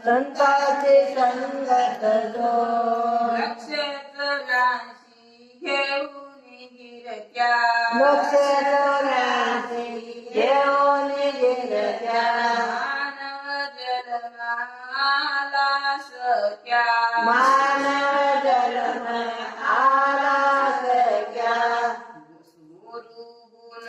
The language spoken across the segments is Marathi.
संतांची संगत जोड नक्षत्रांशी घेऊन गिरत्या नक्षत्रांची घेऊन गिरत्या मानव जन्माला सख्या मानव जन्म आला सख्या गुरु गुण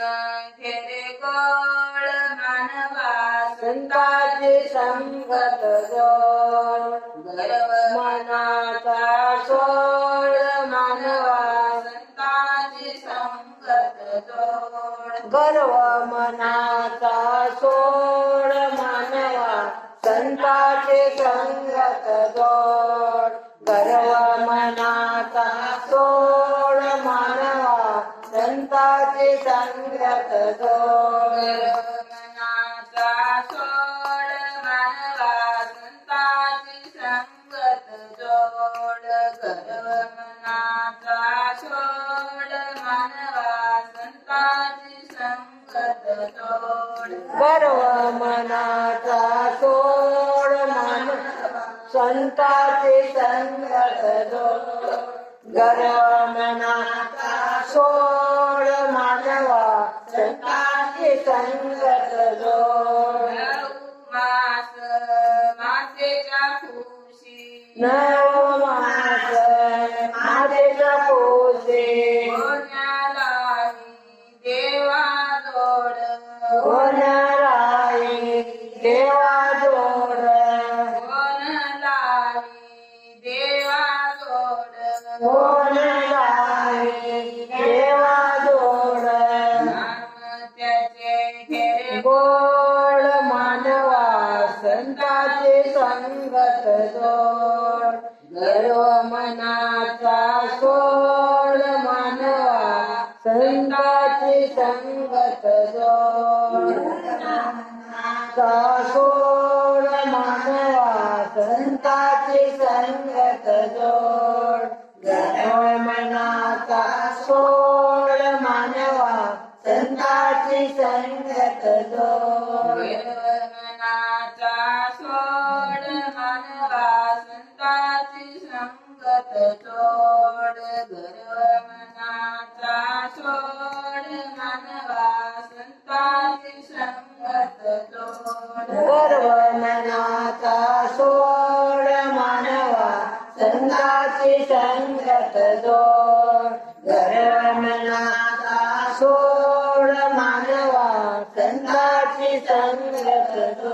घेरे गोड मानवा संतांची संगत जोड गर्व मनाचा सोड मानवा संतांची संगत जोड गर्व मनाचा सोड मानवा संतांची संगत जोड गर्व मनाचा सोड मानवा संतांची संगत जोड मनाचा सोड मानवा संतांची संगत जोड गर्व मनाचा सोड मानवा संतांची संगत जोड गर्व मनाचा सोड मानवा संतांची संगत जोड गर्व मनाचा सोड मानवा संतांची संगत जोड मास मातेच्या खुशी नव मास माझेच्या पोसे होण्यालाही देवा जोड होणाराई देवा जोड होण्यालाही देवा जोड होणाराई देवा जोड त्याचे घेरे गोड मानवा संतांची संगत जोड गर्व मनाचा सोड मानवा संतांची संगत जोड चा सोड मानवा संतांची संगत जोड गर्व मनाचा सोड मानवा संतांची संगत जोड मनाचा सोड मानवा संतांची संगत जोड गर्व मनाचा सोड मानवा संतांची संगत जोड गर्व मनाचा सोड मानवा संतांची संगत जोड